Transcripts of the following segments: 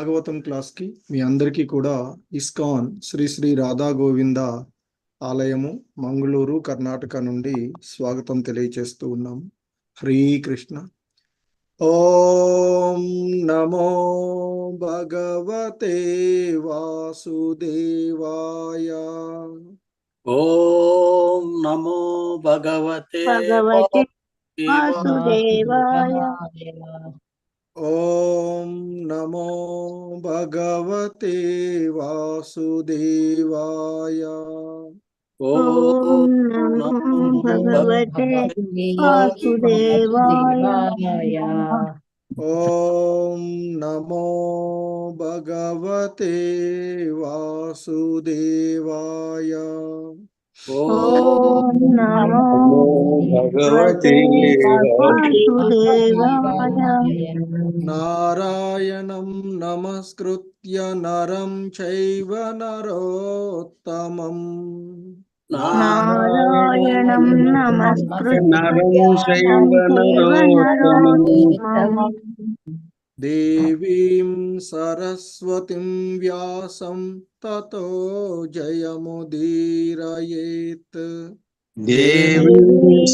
Bhagavatam class కి మీ అందరికీ కూడా ఇస్కాన్ శ్రీ శ్రీ రాధా గోవింద ఆలయము మంగళూరు కర్ణాటక నుండి స్వాగతం తెలియజేస్తూ ఉన్నాం. హరే కృష్ణ. ఓం నమో భగవతే వాసుదేవాయ. ఓం నమో భగవతే వాసుదేవాయ. ఓం నమో భగవతే వాసుదేవాయ. ఓం నమో భగవతే వాసుదేవాయ. ఓం నమో భగవతే వాసుదేవాయ. ఓం నమో భగవతే వాసుదేవాయ. నారాయణం నమస్కృత్య నరం చైవ నరోత్తమం. నారాయణం నమస్కృత్య నరోత్తమం. దేవీం సరస్వతిం వ్యాసం తతో జయముదీరయేత్. దేవీ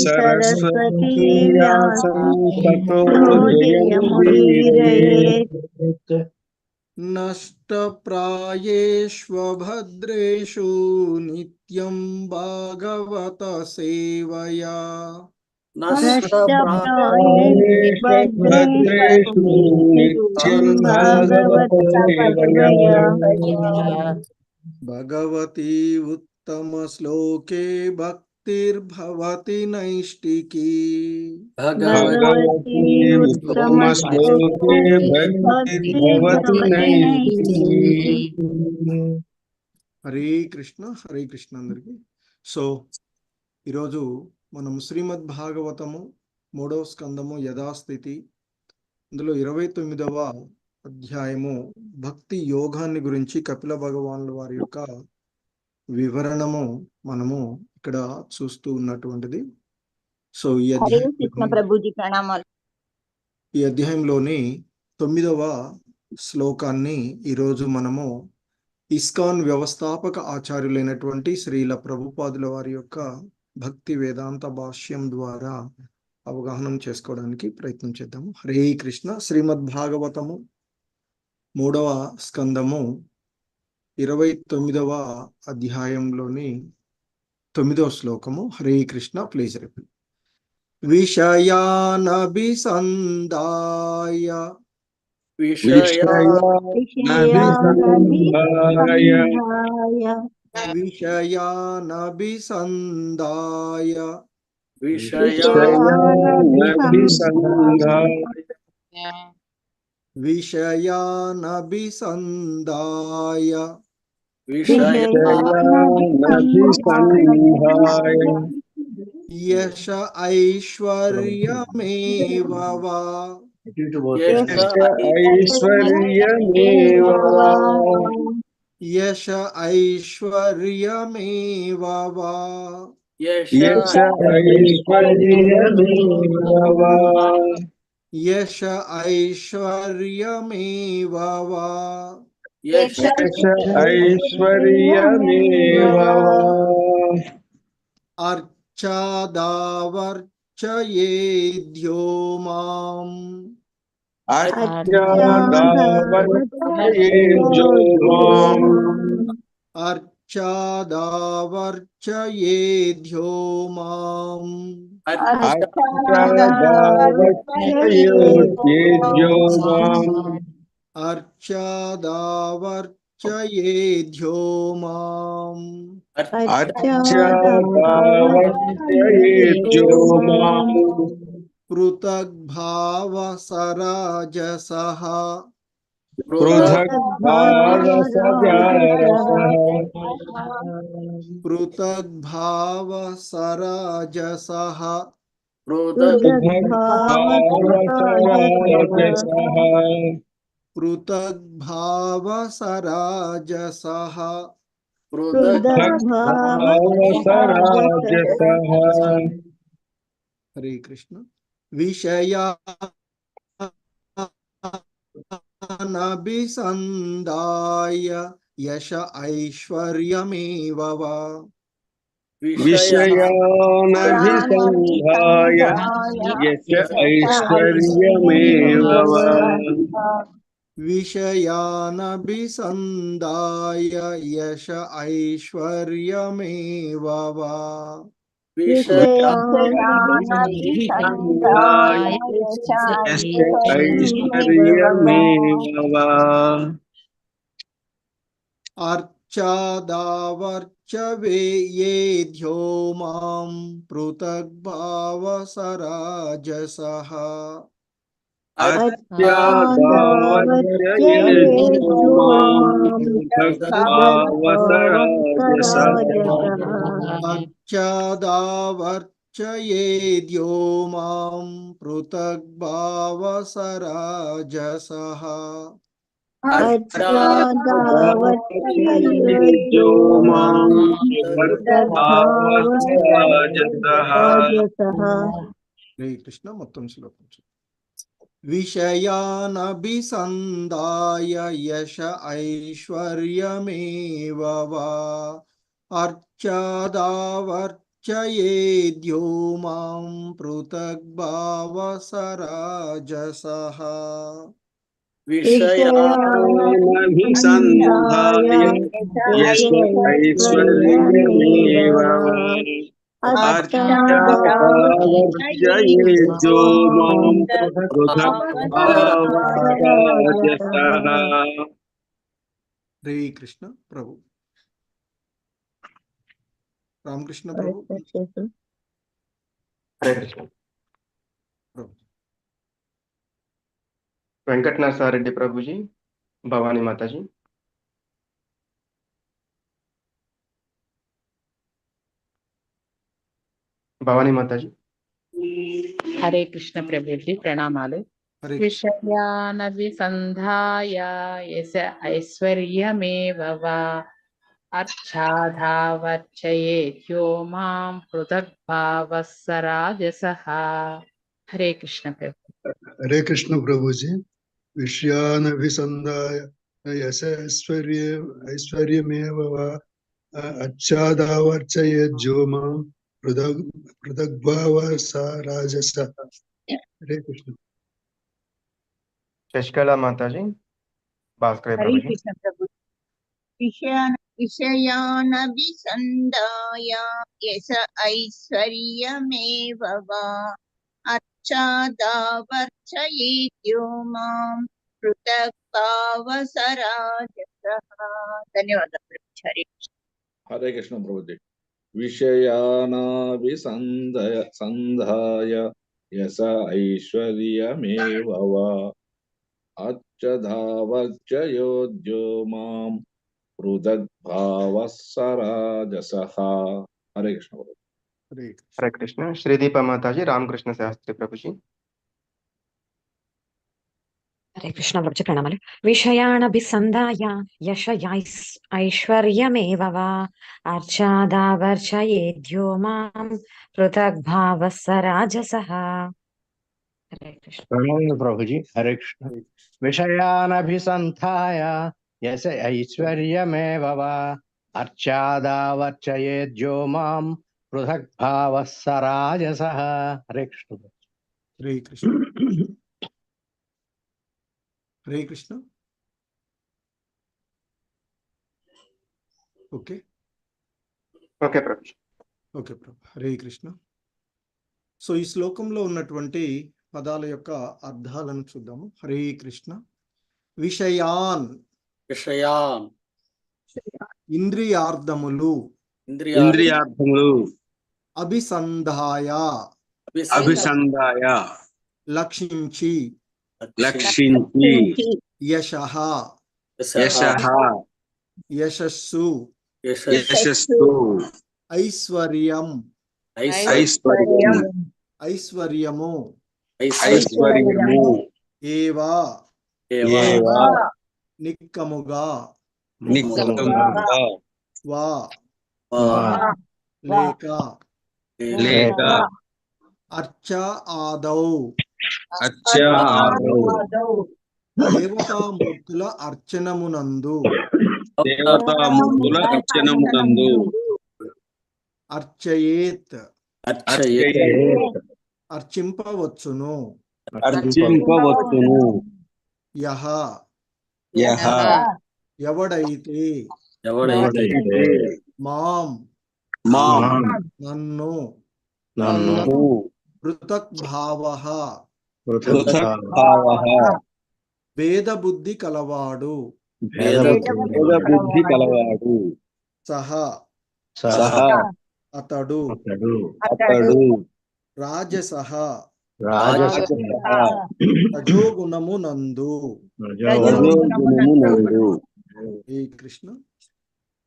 సరస్వతీ వ్యాసం తతో జయముదీరయేత్. నష్టప్రాయేష్వభద్రేషు నిత్యం భాగవత సేవయా. నష్టప్రాయేష్వభద్రేషు నిత్యం భాగవత సేవయా. భగవతి ఉత్తమ శ్లోకే భక్తిర్భవతి నైష్టికీ. భగవతి ఉత్తమ శ్లోకే భక్తిర్భవతి నైష్టికీ. హరే కృష్ణ. హరే కృష్ణ అందరికి. సో ఈరోజు మనం శ్రీమద్ భాగవతము 3వ స్కందము యథాస్థితి, ఇందులో 29వ అధ్యాయము భక్తి యోగాన్ని గురించి కపిల భగవానుల వారి యొక్క వివరణము మనము ఇక్కడ చూస్తూ ఉన్నటువంటిది. సో ఈ అధ్యాయంలోని 9వ శ్లోకాన్ని ఈరోజు మనము ఇస్కాన్ వ్యవస్థాపక ఆచార్యులైనటువంటి శ్రీల ప్రభుపాదుల వారి యొక్క భక్తి వేదాంత భాష్యం ద్వారా అవగాహన చేసుకోవడానికి ప్రయత్నం చేద్దాము. హరే కృష్ణ. శ్రీమద్ భాగవతము 3వ స్కందము 29వ అధ్యాయంలోని 9వ శ్లోకము. హరే కృష్ణ. Please repeat. విషయానభిసందాయ విషయానభిసందాయ యశ ఐశ్వర్యమేవ వా. యశ ఐశ్వర్యమేవ వా. యశ ఐశ్వర్యమేవ వా. అర్చాదావర్చయేద్యో మాం. అర్చాదావర్చయేద్యో మాం. అర్చాదావర్చయేద్యో మాం. పృథగ్భావ సరాజసః. పృథగ్భావ సరాజసః. పృథగ్భావ సరాజసః. హరే కృష్ణ. విషయా విషయానభిసందాయ యశ ఐశ్వర్యమేవ వా. విషయానభిసంధాయ యశ ఐశ్వర్యమేవ వా. విషయానభిసందాయ యశ ఐశ్వర్యమేవ వా. ఐశ్వర్యమేవ వా. అర్చాదావర్చవేయేధ్యో మాం పృథగ్భావసరాజసః. అర్చాదావర్చయేధ్యో మాం పృథగ్భావసరాజసః. అర్చాదావర్చయేధ్యో మాం పృథగ్భావసరాజసః. అర్చాదావర్చయేధ్యో మాం పృథగ్భావసరాజసః. హరే కృష్ణ. మొత్తం శ్లోకం విషయానభిసందాయ యశ ఐశ్వర్యమేవ వా. అర్చాదావర్చయేధ్యో మాం పృథగ్భావసరాజసః. విషయానభిసంధాయ యశ ఐశ్వర్యమేవ వా. అర్చాదావర్చయేధ్యో మాం పృథగ్భావసరాజసః. హరే కృష్ణ ప్రభు. రామకృష్ణ ప్రభు. హరే కృష్ణ. ప్రభు. వెంకటనరసారెడ్డి ప్రభుజీ, భవానీ మాతాజీ. భవానీ మాతాజీ. హరే కృష్ణ ప్రభుజీ, ప్రణామాలు. హరే విషయానభిసంధాయ యశ ఐశ్వర్యమేవ వా. అర్చాదావర్చయేధ్యో మాం పృథగ్భావసరాజసః. హరే కృష్ణ ప్రభు. హరే కృష్ణ ప్రభుజీ. విషయానభిసంధాయ యశ ఐశ్వర్యమేవ వా. అర్చాదావర్చయేధ్యో మాం పృథగ్భావసరాజసః. హరే కృష్ణ. శశికళ మాతాజీ, భాస్కర్ హరే ప్రభుజీ. కృష్ణ ప్రభు. విషయానభిసంధాయ యశ ఐశ్వర్యమేవ వా. అర్చాదావర్చయేధ్యో మాం పృథగ్భావసరాజసః. ధన్యవాదాలు ప్రభు. హరే కృష్ణ. హరే కృష్ణ ప్రభుజీ. విషయానాభిసంధాయ యశ ఐశ్వర్యమేవ వా. అర్చాదావర్చయేధ్యో మాం పృథగ్భావసరాజసః. హరే కృష్ణ ప్రభుజీ. హరే కృష్ణ. హరే కృష్ణ. శ్రీదీప మాతాజీ, రామకృష్ణ శాస్త్రి ప్రభుజీ. హరే కృష్ణ ప్రభుజీ, ప్రణామాలు. విషయానభిసంధాయ యశ ఐశ్వర్యమేవ వా. అర్చాదావర్చయేధ్యో మాం పృథగ్భావసరాజసః. హరే కృష్ణ. ప్రణామాలు ప్రభుజీ. హరే కృష్ణ. విషయానభిసంధాయ యశ ఐశ్వర్యమేవ వా. అర్చాదావర్చయేధ్యో మాం పృథగ్భావసరాజసః. Hare Krishna. Hare Krishna. Hare Krishna. Okay okay Prabhuji. Okay ప్రభు. హరే కృష్ణ. సో ఈ శ్లోకంలో ఉన్నటువంటి పదాల యొక్క అర్థాలను చూద్దాము. హరే కృష్ణ. విషయాన్ విషయాన్ ఇంద్రియార్థములు, ఇంద్రియార్థములు అభిసంధాయ అభిసంధాయ లక్షించి, లక్షించి యశః యశః యశస్సు, యశస్సు ఐశ్వర్యం ఐశ్వర్యం ఐశ్వర్యము, ఐశ్వర్యము ఏవా ఏవా నిక్కముగా, నిక్కముగా వా లేక లేక అర్చ ఆదౌ అర్చాదౌ దేవతామూర్తుల అర్చనమునందు దేవతామూర్తుల అర్చనమునందు అర్చయేత్ అర్చయేత్ అర్చింపవచ్చును. అర్చింపవచ్చును. యహ యహ ఎవడైతే ఎవడైతే మాం మాం నన్ను నన్ను పృథగ్భావః పృథగ్భావః భేదబుద్ధి కలవాడు భేదబుద్ధి కలవాడు సహ సహ అతడు అతడు రాజసః రాజసః రజోగుణమునందు రజోగుణమునందు ఈ కృష్ణ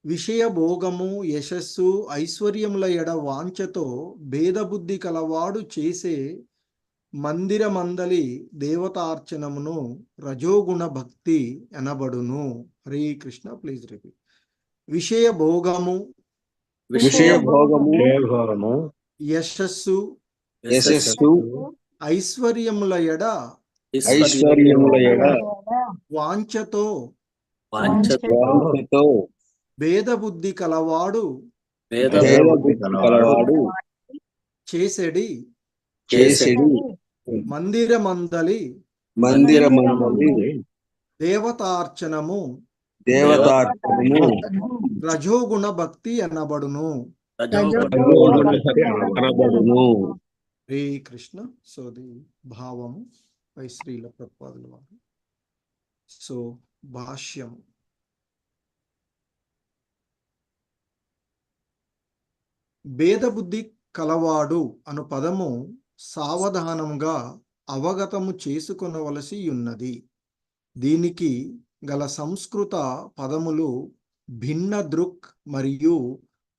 విషయ భోగము యశస్సు ఐశ్వర్యముల ఎడ వాంఛతో భేదబుద్ధి కలవాడు చేసే మందిరమందలి దేవతార్చనమును రజోగుణ భక్తి అనబడును. హరే కృష్ణ. Please repeat. విషయ భోగము విషయ భోగము యశస్సు యశస్సు ఐశ్వర్యముల ఎడ ఐశ్వర్యముల ఎడ వాంఛతో వాంఛతో భేదబుద్ధి కలవాడు భేదబుద్ధి కలవాడు చేసెడి మందిరమందలి దేవతార్చనము రజోగుణ భక్తి అనబడును. హరే కృష్ణ. సో ది భావము పై శ్రీల ప్రభుపాదుల వారు. సో భాష్యం. భేదబుద్ధి కలవాడు అను పదము సావధానంగా అవగతము చేసుకొనవలసి ఉన్నది. దీనికి గల సంస్కృత పదములు భిన్న దృక్ మరియు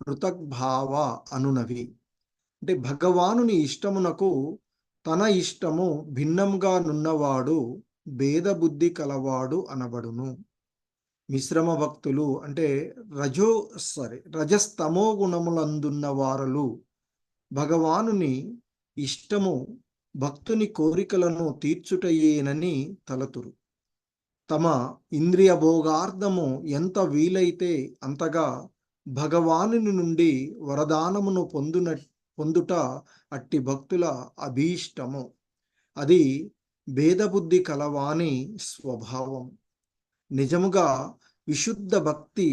పృథగ్భావ అనునవి. అంటే భగవానుని ఇష్టమునకు తన ఇష్టము భిన్నంగా నున్నవాడు భేదబుద్ధి కలవాడు అనబడును. మిశ్రమ భక్తులు అంటే రజస్తమో గుణములందున్న వారలు భగవానుని ఇష్టము భక్తుని కోరికలను తీర్చుటయేనని తలతురు. తమ ఇంద్రియ భోగార్థము ఎంత వీలైతే అంతగా భగవానుని నుండి వరదానమును పొందుట అట్టి భక్తుల అభీష్టము. అది భేదబుద్ధి కలవాని స్వభావం. నిజముగా విశుద్ధ భక్తి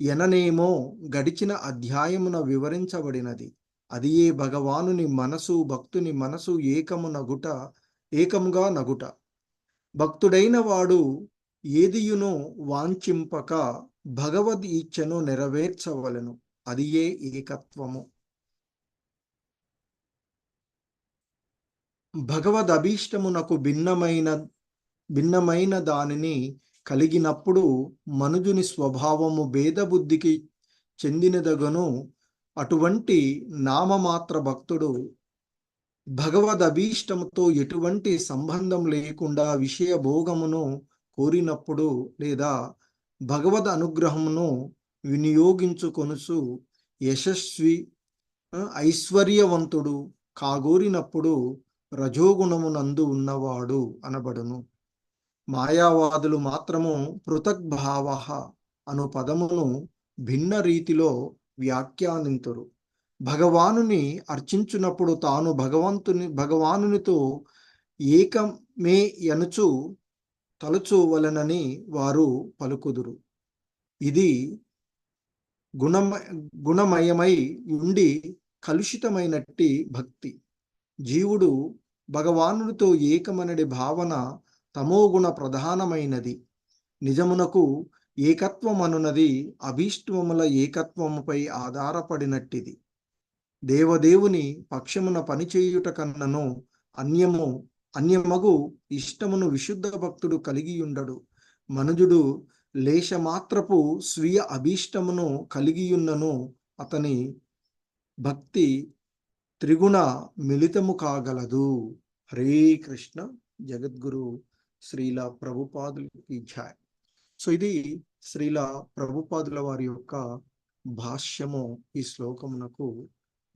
ఎననేమో గడిచిన అధ్యాయమున వివరించబడినది. అది ఏ భగవానుని మనసు భక్తుని మనసు ఏకముగా నగుట. భక్తుడైన వాడు ఏదియును వాంఛింపక భగవద్ ఇచ్ఛను నెరవేర్చవలెను. అది ఏ ఏకత్వము. భగవద్ అభీష్టమునకు భిన్నమైన దానిని కలిగినప్పుడు మనుజుని స్వభావము భేదబుద్ధికి చెందినదగను. అటువంటి నామమాత్ర భక్తుడు భగవద్ అభీష్టముతో ఎటువంటి సంబంధం లేకుండా విషయ భోగమును కోరినప్పుడు లేదా భగవద్ అనుగ్రహమును వినియోగించుకొనుచు యశస్వి ఐశ్వర్యవంతుడు కాగోరినప్పుడు రజోగుణమునందు ఉన్నవాడు అనబడును. మాయావాదులు మాత్రము పృథగ్భావ అను పదమును భిన్న రీతిలో వ్యాఖ్యానింతురు. భగవానుని అర్చించున్నప్పుడు తాను భగవానునితో ఏకమే యనుచు తలుచువలనని వారు పలుకుదురు. ఇది గుణమయమై ఉండి కలుషితమైనట్టి భక్తి. జీవుడు భగవానుడితో ఏకమనడి భావన తమోగుణ ప్రధానమైనది. నిజమునకు ఏకత్వమనున్నది అభీష్టముల ఏకత్వముపై ఆధారపడినట్టిది. దేవదేవుని పక్షమున పనిచేయుట కన్నను అన్యమగు ఇష్టమును విశుద్ధ భక్తుడు కలిగియుండడు. మనుజుడు లేశమాత్రపు స్వీయ అభీష్టమును కలిగియున్నను అతని భక్తి త్రిగుణ మిళితము కాగలదు. హరే కృష్ణ. జగద్గురు శ్రీల ప్రభుపాదులకి జై. సో ఇది శ్రీల ప్రభుపాదుల వారి యొక్క భాష్యము ఈ శ్లోకమునకు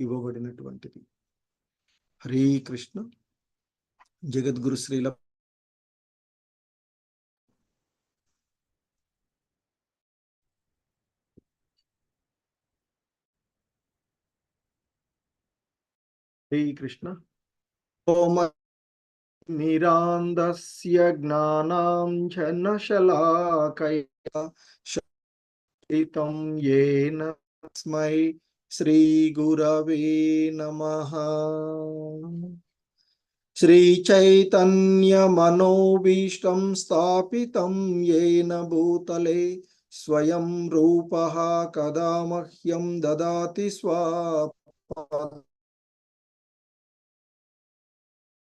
ఇవ్వబడినటువంటిది. హరే కృష్ణ. జగద్గురు శ్రీల కృష్ణ. ఓమ నిరాంధస్య జ్ఞానాంజనశలాకయా శోభితం యేన తస్మై శ్రీ గురవే నమః. శ్రీ చైతన్య మనోభీష్టం స్థాపితం యేన భూతలే స్వయం రూపః కదా మహ్యం దదాతి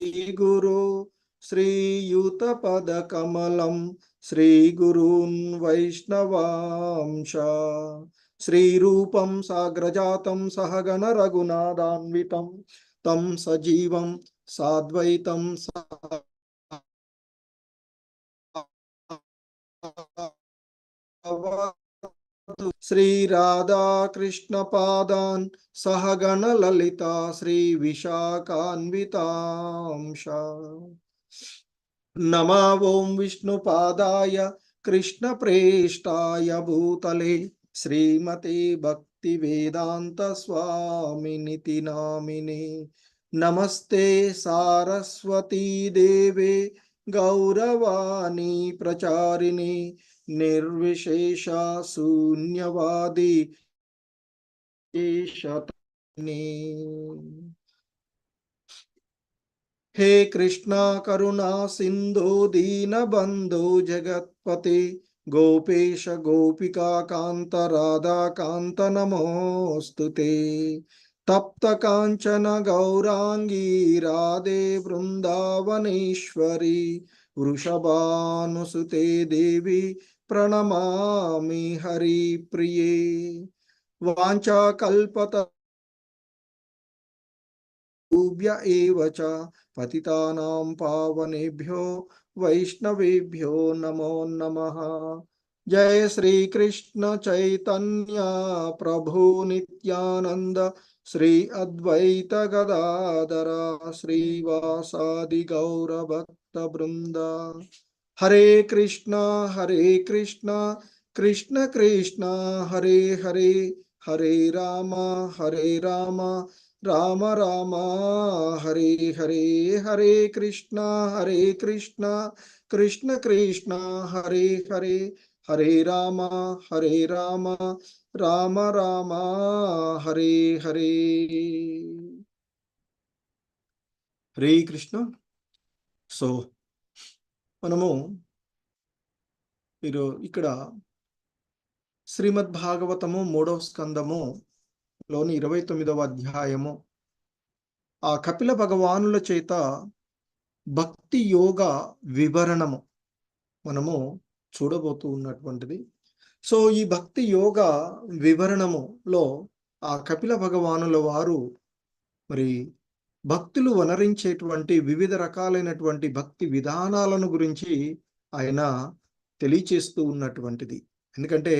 శ్రీ గురు శ్రీయుత కమలం శ్రీ గురూన్ వైష్ణవాంశ శ్రీరూపం సాగ్రజాతం సహగణ రఘునాథాన్వితం తం సజీవం సాద్వైతం శ్రీ రాధా కృష్ణ పాదాన్ సహగణ లలిత శ్రీ విశాఖాన్వితాంశ. నమో ఓం విష్ణు పాదాయ కృష్ణ ప్రేష్టాయ భూతలే శ్రీమతే భక్తి వేదాంత స్వామినితి నామినే. నమస్తే సారస్వతీ దేవే గౌరవాణి ప్రచారిణి నిర్విశేష శూన్యవాది హే కృష్ణ కరుణా సింధు దీనబంధో జగత్పతే గోపేశ గోపికా కాంత రాధా కాంత నమోస్తుతే. తప్త కాంచన గౌరాంగీ రాధే బృందావనేశ్వరి వృషభానుసుతే దేవి ప్రణమామి హరి ప్రియే. వాంఛాకల్పతరుభ్య ఏవ చ పతితానాం పావనేభ్యో వైష్ణవేభ్యో నమో నమః. జయ శ్రీ కృష్ణ చైతన్య ప్రభు నిత్యానంద శ్రీ అద్వైత గదాధర శ్రీవాసాది గౌర భక్త బృంద. హరే కృష్ణ కృష్ణ కృష్ణ హరే హరే హరే రామ రామ రామ హరే హరే. హరే కృష్ణ కృష్ణ కృష్ణ హరే హరే హరే రామ రామ రామ హరే హరే. హరే కృష్ణ. సో మనము ఇక్కడ శ్రీమద్ భాగవతము 3వ స్కందము లోని 29వ అధ్యాయము ఆ కపిల భగవానుల చేత భక్తి యోగ వివరణము మనము చూడబోతూ ఉన్నటువంటిది. సో ఈ భక్తి యోగ వివరణములో ఆ కపిల భగవానుల వారు మరి భక్తులు వనరించేటువంటి వివిధ రకాలైనటువంటి భక్తి విధానాలను గురించి ఆయన తెలియచేస్తూ ఉన్నటువంటిది. ఎందుకంటే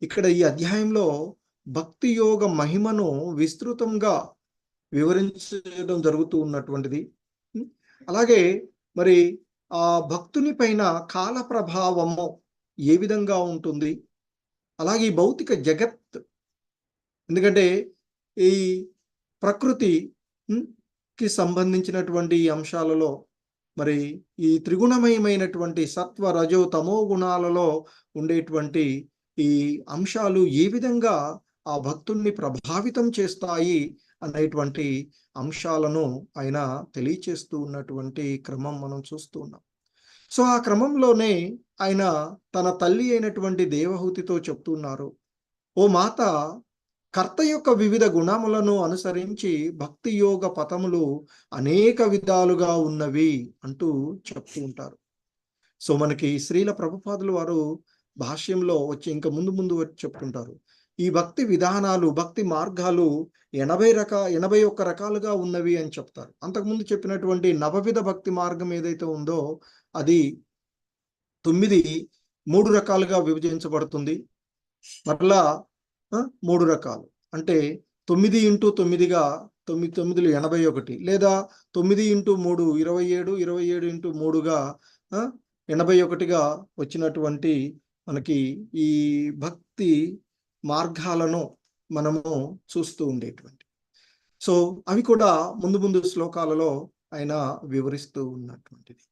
ఇక్కడ ఈ అధ్యాయంలో భక్తి యోగ మహిమను విస్తృతంగా వివరించడం జరుగుతూ ఉన్నటువంటిది. అలాగే మరి ఆ భక్తుని పైన కాల ప్రభావము ఏ విధంగా ఉంటుంది, అలాగే ఈ భౌతిక జగత్, ఎందుకంటే ఈ ప్రకృతికి సంబంధించినటువంటి అంశాలలో మరి ఈ త్రిగుణమయమైనటువంటి సత్వ రజో తమో గుణాలలో ఉండేటువంటి ఈ అంశాలు ఏ విధంగా ఆ భక్తుల్ని ప్రభావితం చేస్తాయి అనేటువంటి అంశాలను ఆయన తెలియచేస్తూ ఉన్నటువంటి క్రమం మనం చూస్తూ ఉన్నాం. సో ఆ క్రమంలోనే ఆయన తన తల్లి అయినటువంటి దేవహూతితో చెప్తున్నారు, ఓ మాత, కర్త యొక్క వివిధ గుణములను అనుసరించి భక్తి యోగ పథములు అనేక విధాలుగా ఉన్నవి అంటూ చెప్తూ ఉంటారు. సో మనకి శ్రీల ప్రభుపాదులు వారు భాష్యంలో వచ్చి ఇంకా ముందు వచ్చి చెప్తుంటారు, ఈ భక్తి విధానాలు భక్తి మార్గాలు 81 రకాలుగా ఉన్నవి అని చెప్తారు. అంతకుముందు చెప్పినటువంటి నవవిధ భక్తి మార్గం ఏదైతే ఉందో అది 3 రకాలుగా విభజించబడుతుంది. మరలా 3 రకాలు అంటే 9x9గా 9 81, లేదా 9x3 27, 27x3గా 81గా వచ్చినటువంటి మనకి ఈ భక్తి మార్గాలను మనము చూస్తూ ఉండేటువంటి. సో అవి కూడా ముందు ముందు శ్లోకాలలో ఆయన వివరిస్తూ ఉన్నటువంటిది.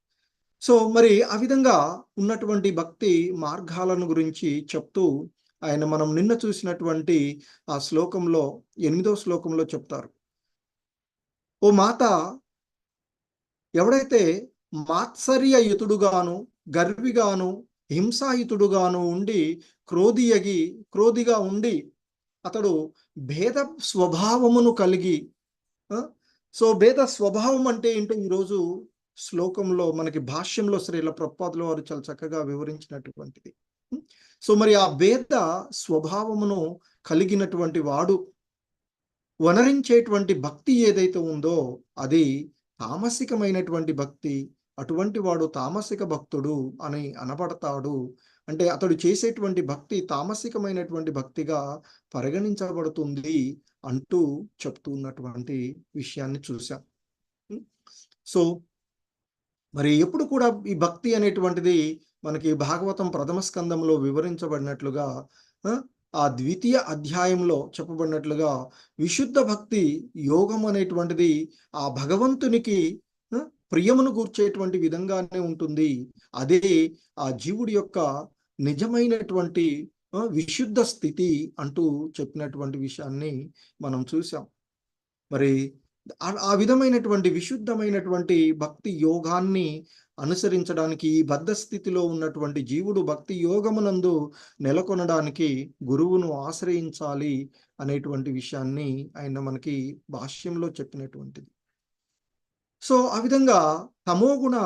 సో మరి ఆ విధంగా ఉన్నటువంటి భక్తి మార్గాలను గురించి చెప్తూ ఆయన మనం నిన్న చూసినటువంటి ఆ శ్లోకంలో 8వ శ్లోకంలో చెప్తారు, ఓ మాత, ఎవడైతే మాత్సర్యయుతుడుగాను గర్విగాను హింసాయుతుడుగాను ఉండి క్రోధిగా ఉండి అతడు భేద స్వభావమును కలిగి, సో భేద స్వభావం అంటే ఏంటో ఈరోజు శ్లోకంలో మనకి భాష్యంలో శ్రీల ప్రభుపాదుల వారు చాలా చక్కగా వివరించినటువంటిది. సో మరి ఆ భేద స్వభావమును కలిగినటువంటి వాడు వనరించేటువంటి భక్తి ఏదైతే ఉందో అది తామసికమైనటువంటి భక్తి. అటువంటి వాడు తామసిక భక్తుడు అని అనబడతాడు. అంటే అతడు చేసేటువంటి భక్తి తామసికమైనటువంటి భక్తిగా పరిగణించబడుతుంది అంటూ చెప్తున్నటువంటి విషయాన్ని చూసాం. సో మరి ఎప్పుడు కూడా ఈ భక్తి అనేటువంటిది మనకి భాగవతం ప్రథమ స్కందంలో వివరించబడినట్లుగా, ఆ 2వ అధ్యాయంలో చెప్పబడినట్లుగా విశుద్ధ భక్తి యోగం అనేటువంటిది ఆ భగవంతునికి ప్రియమును కూర్చేటువంటి విధంగానే ఉంటుంది. అదే ఆ జీవుడి యొక్క నిజమైనటువంటి విశుద్ధ స్థితి అంటూ చెప్పినటువంటి విషయాన్ని మనం చూసాం. మరి ఆ విధమైనటువంటి విశుద్ధమైనటువంటి భక్తి యోగాన్ని అనుసరించడానికి ఈ బద్ధ స్థితిలో ఉన్నటువంటి జీవుడు భక్తి యోగమునందు నెలకొనడానికి గురువును ఆశ్రయించాలి అనేటువంటి విషయాన్ని ఆయన మనకి భాష్యంలో చెప్పినటువంటిది. సో ఆ విధంగా తమోగుణ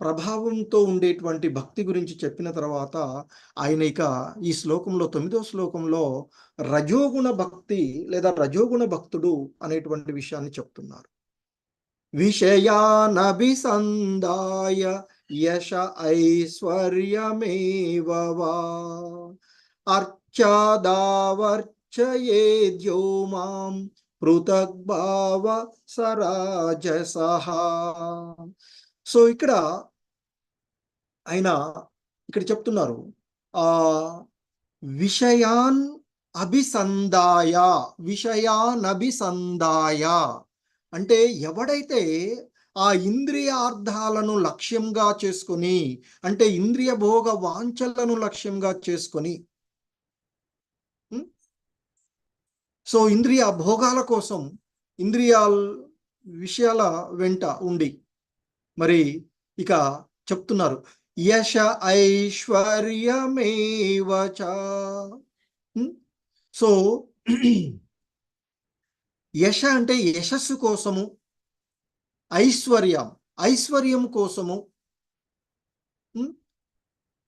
ప్రభావంతో ఉండేటువంటి భక్తి గురించి చెప్పిన తర్వాత ఆయన ఇక ఈ శ్లోకంలో 9వ శ్లోకంలో రజోగుణ భక్తి లేదా రజోగుణ భక్తుడు అనేటువంటి విషయాన్ని చెప్తున్నారు. విషయానభిసందాయ యశ ఐశ్వర్యమేవ వా అర్చాదావర్చయేద్యో మాం పృథగ్భావ సరాజసః. సో ఇక్కడ ఆయన ఇక్కడ చెప్తున్నారు, విషయానభిసందాయ అంటే ఎవడైతే ఆ ఇంద్రియార్థాలను లక్ష్యంగా చేసుకొని, అంటే ఇంద్రియ భోగ వాంఛలను లక్ష్యంగా చేసుకొని, సో ఇంద్రియ భోగాల కోసం ఇంద్రియాల విషయాల వెంట ఉండి మరి ఇక చెప్తున్నారు, యశ ఐశ్వర్యమేవ చ. సో యశ అంటే యశస్సు కోసము, ఐశ్వర్యం కోసము,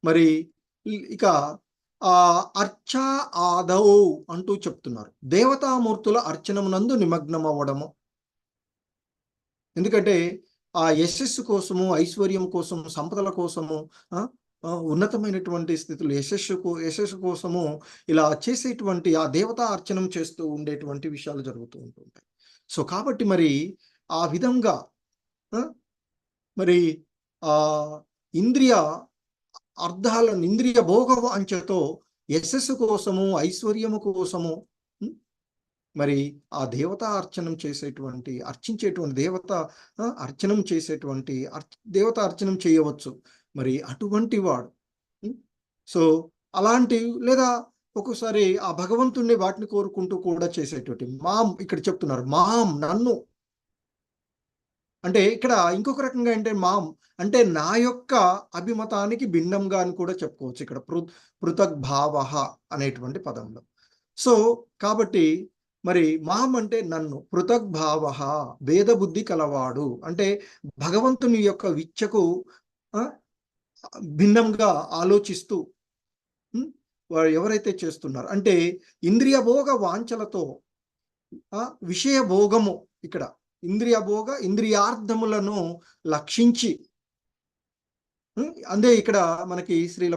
మరి ఇక అర్చ ఆదౌ అంటూ చెప్తున్నారు, దేవతామూర్తుల అర్చనమునందు నిమగ్నం అవ్వడము. ఎందుకంటే ఆ యశస్సు కోసము, ఐశ్వర్యం కోసము, సంపదల కోసము, ఉన్నతమైనటువంటి స్థితులు యశస్సు కోసము ఇలా చేసేటువంటి ఆ దేవతా అర్చనం చేస్తూ ఉండేటువంటి విషయాలు జరుగుతూ ఉంటుంటాయి. సో కాబట్టి మరి ఆ విధంగా మరి ఆ ఇంద్రియ అర్థాలను, ఇంద్రియ భోగ వాంఛతో యశస్సు కోసము, ఐశ్వర్యము కోసము మరి ఆ దేవతా అర్చనం చేసేటువంటి, అర్చించేటువంటి దేవతా అర్చనం చేయవచ్చు. మరి అటువంటి వాడు, సో అలాంటి లేదా ఒక్కోసారి ఆ భగవంతుణ్ణి వాటిని కోరుకుంటూ కూడా చేసేటువంటి ఇక్కడ చెప్తున్నారు నన్ను అంటే ఇక్కడ ఇంకొక రకంగా అంటే అంటే నా యొక్క అభిమతానికి భిన్నంగా అని కూడా చెప్పుకోవచ్చు ఇక్కడ పృథగ్భావ అనేటువంటి పదంలో. సో కాబట్టి మరి అంటే నన్ను, పృథగ్భావ భేద బుద్ధి కలవాడు అంటే భగవంతుని యొక్క విచ్చకు భిన్నంగా ఆలోచిస్తూ వారు ఎవరైతే చేస్తున్నారు అంటే ఇంద్రియ భోగ వాంఛలతో విషయ భోగము, ఇక్కడ ఇంద్రియార్థములను లక్షించి, అదే ఇక్కడ మనకి శ్రీల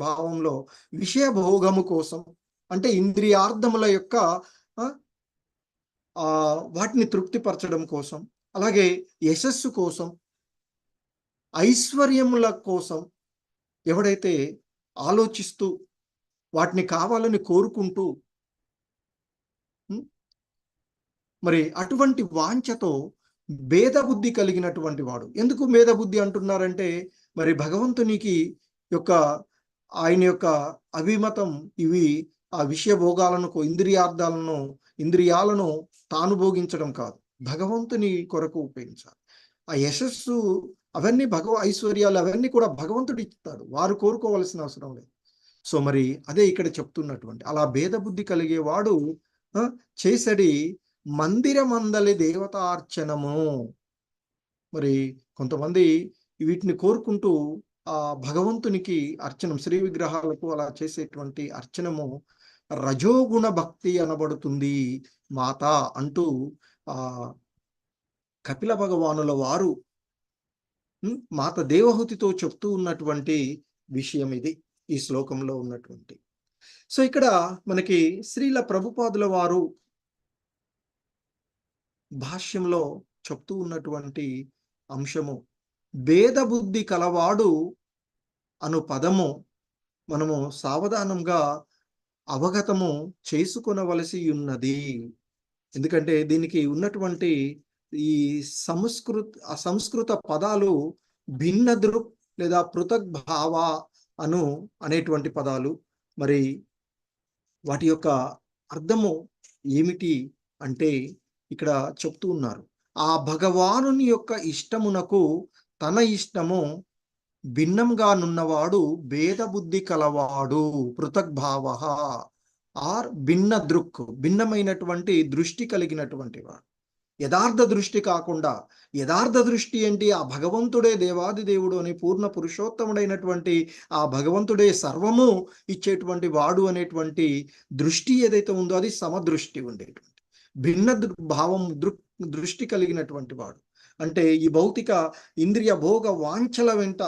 భావంలో విషయ భోగము కోసం అంటే ఇంద్రియార్థముల యొక్క వాటిని తృప్తిపరచడం కోసం, అలాగే యశస్సు కోసం, ఐశ్వర్యముల కోసం ఎవడైతే ఆలోచిస్తూ వాటిని కావాలని కోరుకుంటూ మరి అటువంటి వాంఛతో భేద బుద్ధి కలిగినటువంటి వాడు. ఎందుకు భేద బుద్ధి అంటున్నారంటే, మరి భగవంతునికి యొక్క ఆయన యొక్క అభిమతం ఇవి ఆ విషయ భోగాలను ఇంద్రియాలను తాను భోగించడం కాదు, భగవంతుని కొరకు ఉపయోగించాలి. ఆ యశస్సు అవన్నీ ఐశ్వర్యాలు అవన్నీ కూడా భగవంతుడు ఇస్తాడు, వారు కోరుకోవాల్సిన అవసరం లేదు. సో మరి అదే ఇక్కడ చెప్తున్నటువంటి అలా భేద బుద్ధి కలిగేవాడు చేసడి మందిరమందలి దేవతార్చనము. మరి కొంతమంది వీటిని కోరుకుంటూ ఆ భగవంతునికి అర్చనం, శ్రీ విగ్రహాలకు అలా చేసేటువంటి అర్చనము రజోగుణ భక్తి అనబడుతుంది మాత అంటూ ఆ కపిల భగవానుల వారు మాత దేవహూతితో చెప్తూ ఉన్నటువంటి విషయం ఇది ఈ శ్లోకంలో ఉన్నటువంటి. సో ఇక్కడ మనకి శ్రీల ప్రభుపాదుల వారు భాష్యంలో చెప్తూ ఉన్నటువంటి అంశము, భేద బుద్ధి కలవాడు అను పదము మనము సావధానంగా అవగతము చేసుకొనవలసి ఉన్నది. ఎందుకంటే దీనికి ఉన్నటువంటి ఈ సంస్కృత పదాలు భిన్న దృక్ లేదా పృథక్ భావ అనేటువంటి పదాలు. మరి వాటి యొక్క అర్థము ఏమిటి అంటే ఇక్కడ చెప్తూ ఉన్నారు, ఆ భగవానుని యొక్క ఇష్టమునకు తన ఇష్టము భిన్నంగా నున్నవాడు భేద బుద్ధి కలవాడు, పృథక్ భావ ఆర్ భిన్న దృక్, భిన్నమైనటువంటి దృష్టి కలిగినటువంటి వాడు. యథార్థ దృష్టి కాకుండా, యథార్థ దృష్టి ఏంటి, ఆ భగవంతుడే దేవాది దేవుడు అని పూర్ణ పురుషోత్తముడైనటువంటి ఆ భగవంతుడే సర్వము ఇచ్చేటువంటి వాడు అనేటువంటి దృష్టి ఏదైతే ఉందో అది సమదృష్టి ఉండేటువంటి, భిన్న భావం దృష్టి కలిగినటువంటి వాడు. అంటే ఈ భౌతిక ఇంద్రియ భోగ వాంఛల వెంట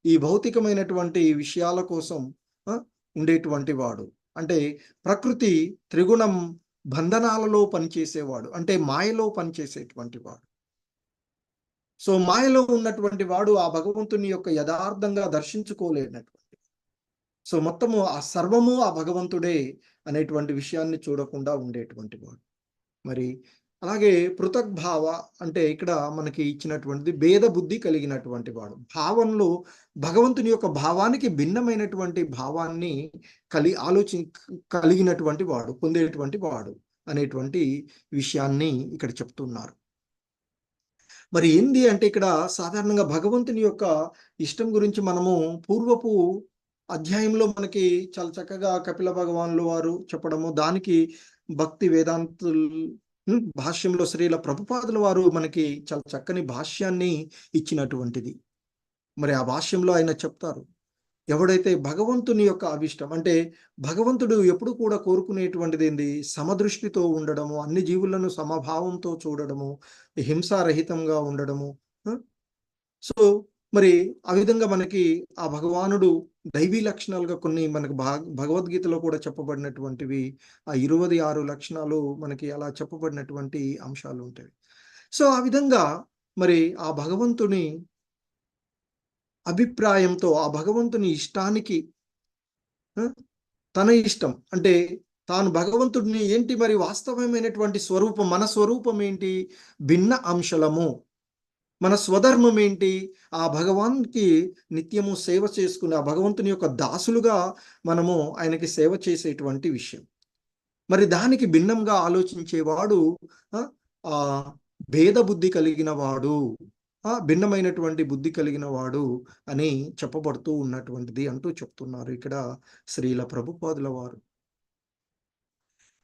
ఈ భౌతికమైనటువంటి విషయాల కోసం ఉండేటువంటి వాడు. అంటే ప్రకృతి త్రిగుణం బంధనాలలో పనిచేసేవాడు, అంటే మాయలో పనిచేసేటువంటి వాడు. సో మాయలో ఉన్నటువంటి వాడు ఆ భగవంతుని యొక్క యథార్థంగా దర్శించుకోలేనటువంటి, సో మొత్తము ఆ సర్వము ఆ భగవంతుడే అనేటువంటి విషయాన్ని చూడకుండా ఉండేటువంటి వాడు. మరి అలాగే పృథక్ భావ అంటే ఇక్కడ మనకి ఇచ్చినటువంటిది భేద బుద్ధి కలిగినటువంటి వాడు, భావంలో భగవంతుని యొక్క భావానికి భిన్నమైనటువంటి భావాన్ని కలిగినటువంటి వాడు, పొందేటువంటి వాడు అనేటువంటి విషయాన్ని ఇక్కడ చెప్తున్నారు. మరి ఏంది అంటే ఇక్కడ సాధారణంగా భగవంతుని యొక్క ఇష్టం గురించి మనము పూర్వపు అధ్యాయంలో మనకి చాలా చక్కగా కపిల భగవానులు వారు చెప్పడము, దానికి భక్తి వేదాంతులు భాష్యంలో శ్రీల ప్రభుపాదుల వారు మనకి చాలా చక్కని భాష్యాన్ని ఇచ్చినటువంటిది. మరి ఆ భాష్యంలో ఆయన చెప్తారు, ఎవడైతే భగవంతుని యొక్క అభిష్టం అంటే భగవంతుడు ఎప్పుడు కూడా కోరుకునేటువంటిది ఏంది, సమదృష్టితో ఉండడము, అన్ని జీవులను సమభావంతో చూడడము, హింసారహితంగా ఉండడము. సో మరి ఆ విధంగా మనకి ఆ భగవానుడు దైవీ లక్షణాలుగా కొన్ని మనకు భగవద్గీతలో కూడా చెప్పబడినటువంటివి ఆ 26 లక్షణాలు మనకి అలా చెప్పబడినటువంటి అంశాలు ఉంటాయి. సో ఆ విధంగా మరి ఆ భగవంతుని అభిప్రాయంతో, ఆ భగవంతుని ఇష్టానికి తన ఇష్టం అంటే తాను భగవంతుడిని ఏంటి మరి వాస్తవమైనటువంటి స్వరూపం, మన స్వరూపం ఏంటి, భిన్న అంశలము, మన స్వధర్మం ఏంటి, ఆ భగవాన్కి నిత్యము సేవ చేసుకుని ఆ భగవంతుని యొక్క దాసులుగా మనము ఆయనకి సేవ చేసేటువంటి విషయం. మరి దానికి భిన్నంగా ఆలోచించేవాడు ఆ భేద బుద్ధి కలిగిన వాడు, భిన్నమైనటువంటి బుద్ధి కలిగిన వాడు అని చెప్పబడుతూ ఉన్నటువంటిది అంటూ చెప్తున్నారు ఇక్కడ శ్రీల ప్రభుపాదుల వారు.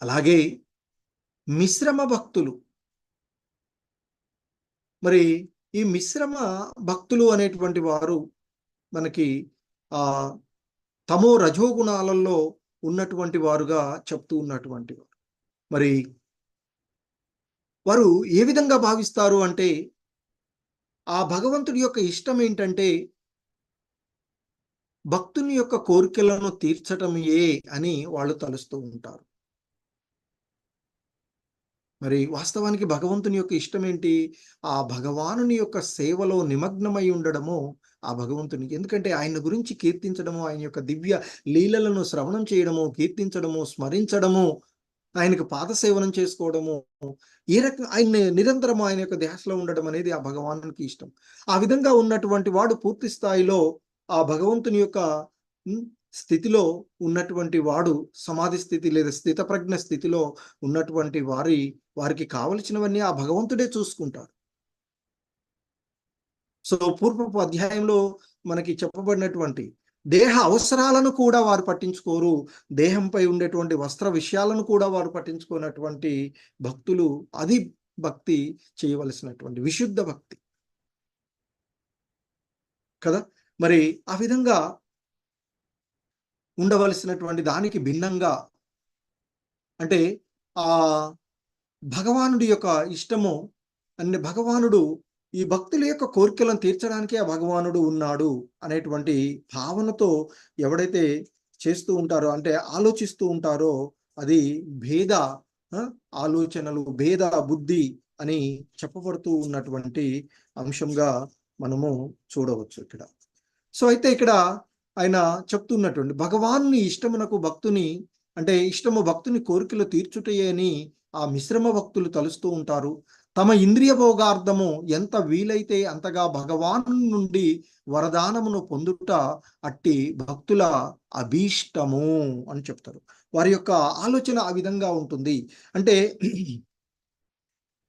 అలాగే మిశ్రమ భక్తులు, మరి ఈ మిశ్రమ భక్తులు అనేటువంటి వారు మనకి తమో రజోగుణాలలో ఉన్నటువంటి వారుగా చెప్తూ ఉన్నటువంటి వారు. మరి వారు ఏ విధంగా భావిస్తారు అంటే ఆ భగవంతుడి యొక్క ఇష్టం ఏంటంటే భక్తుని యొక్క కోరికలను తీర్చటమే అని వాళ్ళు తలుస్తూ ఉంటారు. మరి వాస్తవానికి భగవంతుని యొక్క ఇష్టం ఏంటి, ఆ భగవానుని యొక్క సేవలో నిమగ్నమై ఉండడము ఆ భగవంతునికి. ఎందుకంటే ఆయన గురించి కీర్తించడము, ఆయన యొక్క దివ్య లీలలను శ్రవణం చేయడము, కీర్తించడము, స్మరించడము ఆయనకు పాద సేవనం చేసుకోవడము, ఏ రకంగా ఆయన నిరంతరం ఆయన యొక్క ధ్యాసలో ఉండడం అనేది ఆ భగవానునికి ఇష్టం. ఆ విధంగా ఉన్నటువంటి వాడు పూర్తి స్థాయిలో ఆ భగవంతుని యొక్క స్థితిలో ఉన్నటువంటి వాడు, సమాధి స్థితి లేదా స్థితప్రజ్ఞ స్థితిలో ఉన్నటువంటి వారికి కావలసినవన్నీ ఆ భగవంతుడే చూసుకుంటాడు. సో పూర్వపు అధ్యాయంలో మనకి చెప్పబడినటువంటి దేహ అవసరాలను కూడా వారు పట్టించుకోరు, దేహంపై ఉండేటువంటి వస్త్ర విషయాలను కూడా వారు పట్టించుకున్నటువంటి భక్తులు, అది భక్తి చేయవలసినటువంటి విశుద్ధ భక్తి కదా. మరి ఆ విధంగా ఉండవలసినటువంటి దానికి భిన్నంగా, అంటే ఆ భగవానుడి యొక్క ఇష్టము అంటే భగవానుడు ఈ భక్తుల యొక్క కోరికలను తీర్చడానికి ఆ భగవానుడు ఉన్నాడు అనేటువంటి భావనతో ఎవడైతే చేస్తూ ఉంటారో, అంటే ఆలోచిస్తూ ఉంటారో, అది భేద ఆలోచనలు, భేద బుద్ధి అని చెప్పబడుతూ ఉన్నటువంటి అంశంగా మనము చూడవచ్చు ఇక్కడ. సో అయితే ఇక్కడ ఆయన చెప్తున్నటువంటి భగవాన్ని ఇష్టమునకు భక్తుని, అంటే ఇష్టము భక్తుని కోరికలు తీర్చుటయే అని ఆ మిశ్రమ భక్తులు తలుస్తూ ఉంటారు. తమ ఇంద్రియ భోగార్థము ఎంత వీలైతే అంతగా భగవాను నుండి వరదానమును పొందుట అట్టి భక్తుల అభీష్టము అని చెప్తారు. వారి యొక్క ఆలోచన ఆ విధంగా ఉంటుంది. అంటే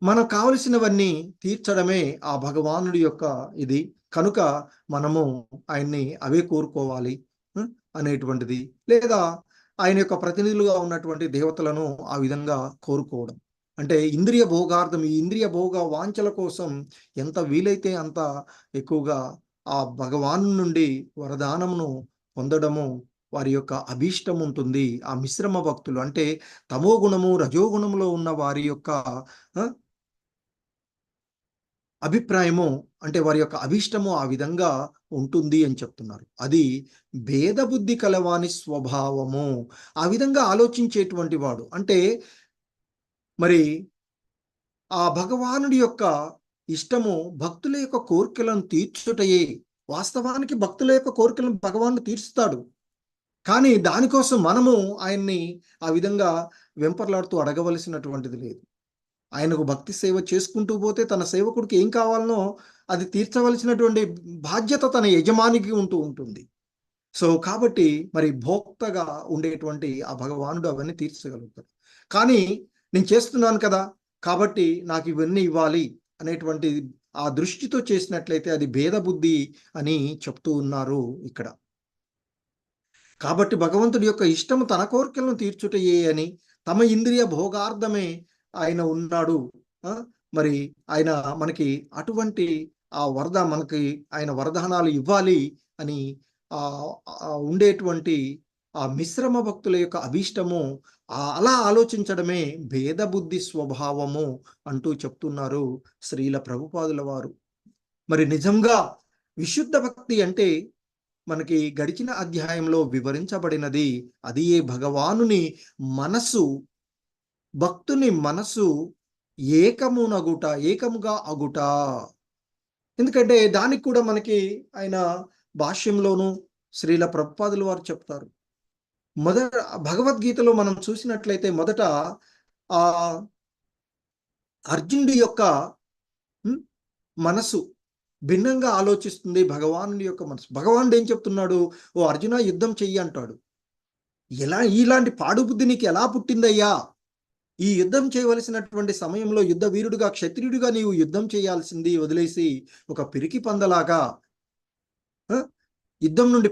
మనకు కావలసినవన్నీ తీర్చడమే ఆ భగవానుడి యొక్క ఇది, కనుక మనము ఆయన్ని అవే కోరుకోవాలి అనేటువంటిది, లేదా ఆయన యొక్క ప్రతినిధులుగా ఉన్నటువంటి దేవతలను ఆ విధంగా కోరుకోవడం. అంటే ఇంద్రియ భోగార్థం, ఈ ఇంద్రియ భోగ వాంఛల కోసం ఎంత వీలైతే అంత ఎక్కువగా ఆ భగవాను నుండి వరదానమును పొందడము వారి యొక్క అభీష్టం ఉంటుంది. ఆ మిశ్రమ భక్తులు అంటే తమో గుణము రజోగుణములో ఉన్న వారి యొక్క అభిప్రాయము, అంటే వారి యొక్క అభీష్టము ఆ విధంగా ఉంటుంది అని చెప్తున్నారు. అది భేద బుద్ధి కలవాని స్వభావము. ఆ విధంగా ఆలోచించేటువంటి వాడు, అంటే మరి ఆ భగవానుడి యొక్క ఇష్టము భక్తుల యొక్క కోరికలను తీర్చుటయే. వాస్తవానికి భక్తుల యొక్క కోరికలను భగవానుడు తీర్చుతాడు, కానీ దానికోసం మనము ఆయన్ని ఆ విధంగా వెంపర్లాడుతూ అడగవలసినటువంటిది లేదు. ఆయనకు భక్తి సేవ చేసుకుంటూ పోతే తన సేవకుడికి ఏం కావాలనో అది తీర్చవలసినటువంటి బాధ్యత తన యజమానికి ఉంటుంది. సో కాబట్టి మరి భోక్తగా ఉండేటువంటి ఆ భగవానుడు అవన్నీ తీర్చగలుగుతాడు. కానీ నేను చేస్తున్నాను కదా కాబట్టి నాకు ఇవన్నీ ఇవ్వాలి అనేటువంటి ఆ దృష్టితో చేసినట్లయితే అది భేద బుద్ధి అని చెప్తూ ఉన్నారు ఇక్కడ. కాబట్టి భగవంతుడి యొక్క ఇష్టము తన కోరికలను తీర్చుటయే అని, తమ ఇంద్రియ భోగార్థమే ఆయన ఉన్నాడు. మరి ఆయన మనకి అటువంటి ఆ మనకి ఆయన వరదానాలు ఇవ్వాలి అని ఉండేటువంటి ఆ మిశ్రమ భక్తుల యొక్క అభీష్టము అలా ఆలోచించడమే భేద బుద్ధి స్వభావము అంటూ చెప్తున్నారు శ్రీల ప్రభుపాదుల వారు. మరి నిజంగా విశుద్ధ భక్తి అంటే మనకి గడిచిన అధ్యాయంలో వివరించబడినది అది ఏ భగవానుని మనసు, భక్తుని మనసు ఏకముగా అగుట. ఎందుకంటే దానికి కూడా మనకి ఆయన భాష్యంలోను శ్రీల ప్రభుపాదుల వారు చెప్తారు. మొదట భగవద్గీతలో మనం చూసినట్లయితే మొదట ఆ అర్జునుడి యొక్క మనసు భిన్నంగా ఆలోచిస్తుంది భగవానుడి యొక్క మనసు. భగవానుడు ఏం చెప్తున్నాడు? ఓ అర్జున యుద్ధం చెయ్యి అంటాడు. ఇలాంటి పాడుబుద్ధి నీకు ఎలా పుట్టిందయ్యా? ఈ యుద్ధం చేయవలసినటువంటి సమయంలో యుద్ధ వీరుడుగా క్షత్రియుడిగా నీవు యుద్ధం చేయాల్సింది వదిలేసి ఒక పిరికి పందలాగా యుద్ధం నుండి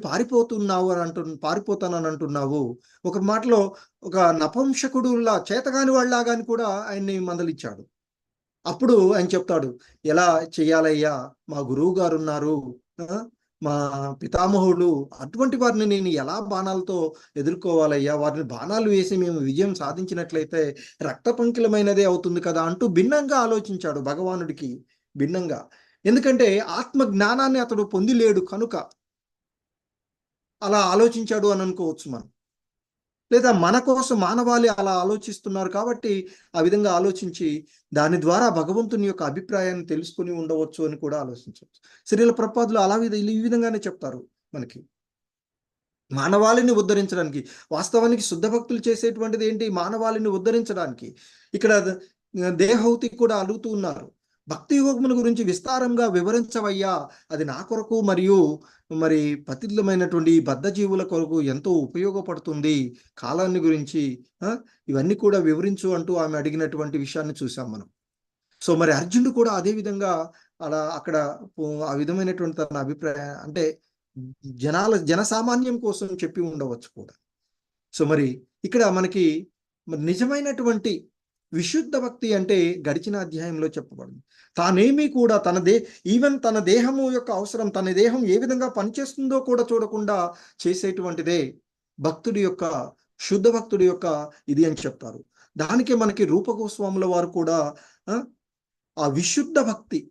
పారిపోతానని అంటున్నావు. ఒక మాటలో ఒక నపుంసకుడులా, చేతగాని వాళ్ళలాగా అని కూడా ఆయన్ని మందలిచ్చాడు. అప్పుడు ఆయన చెప్తాడు, ఎలా చెయ్యాలయ్యా, మా గురువు గారు ఉన్నారు, మా పితామహుడు, అటువంటి వారిని నేను ఎలా బాణాలతో ఎదుర్కోవాలయ్యా, వారిని బాణాలు వేసి మేము విజయం సాధించినట్లయితే రక్త పంకిలమైనదే అవుతుంది కదా అంటూ భిన్నంగా ఆలోచించాడు భగవానుడికి భిన్నంగా. ఎందుకంటే ఆత్మ జ్ఞానాన్ని అతడు పొందిలేడు కనుక అలా ఆలోచించాడు అని అనుకోవచ్చు మనం. లేదా మన కోసం మానవాళి అలా ఆలోచిస్తున్నారు కాబట్టి ఆ విధంగా ఆలోచించి దాని ద్వారా భగవంతుని యొక్క అభిప్రాయాన్ని తెలుసుకుని ఉండవచ్చు అని కూడా ఆలోచించవచ్చు. శ్రీల ప్రభుపాదులు ఈ విధంగానే చెప్తారు మనకి. మానవాళిని ఉద్ధరించడానికి. వాస్తవానికి శుద్ధ భక్తులు చేసేటువంటిది ఏంటి? మానవాళిని ఉద్ధరించడానికి. ఇక్కడ దేహౌతి కూడా అడుగుతూ ఉన్నారు, భక్తి యోగముల గురించి విస్తారంగా వివరించవయ్యా, అది నా కొరకు మరియు మరి పతితమైనటువంటి బద్ధ జీవుల కొరకు ఎంతో ఉపయోగపడుతుంది, కాలాన్ని గురించి ఇవన్నీ కూడా వివరించు అంటూ ఆమె అడిగినటువంటి విషయాన్ని చూసాం మనం. సో మరి అర్జునుడు కూడా అదే విధంగా అలా అక్కడ ఆ విధమైనటువంటి తన అభిప్రాయం అంటే జనసామాన్యం కోసం చెప్పి ఉండవచ్చు కూడా. సో మరి ఇక్కడ మనకి నిజమైనటువంటి విశుద్ధ భక్తి అంటే గడిచిన అధ్యాయంలో చెప్పబడింది. తానేమీ కూడా ఈవెన్ తన దేహము యొక్క అవసరం, తన దేహం ఏ విధంగా పనిచేస్తుందో కూడా చూడకుండా చేసేటువంటిదే భక్తుడి యొక్క, శుద్ధ భక్తుడి యొక్క ఇది అని చెప్తారు. దానికే మనకి రూపగోస్వాముల వారు కూడా ఆ విశుద్ధ భక్తి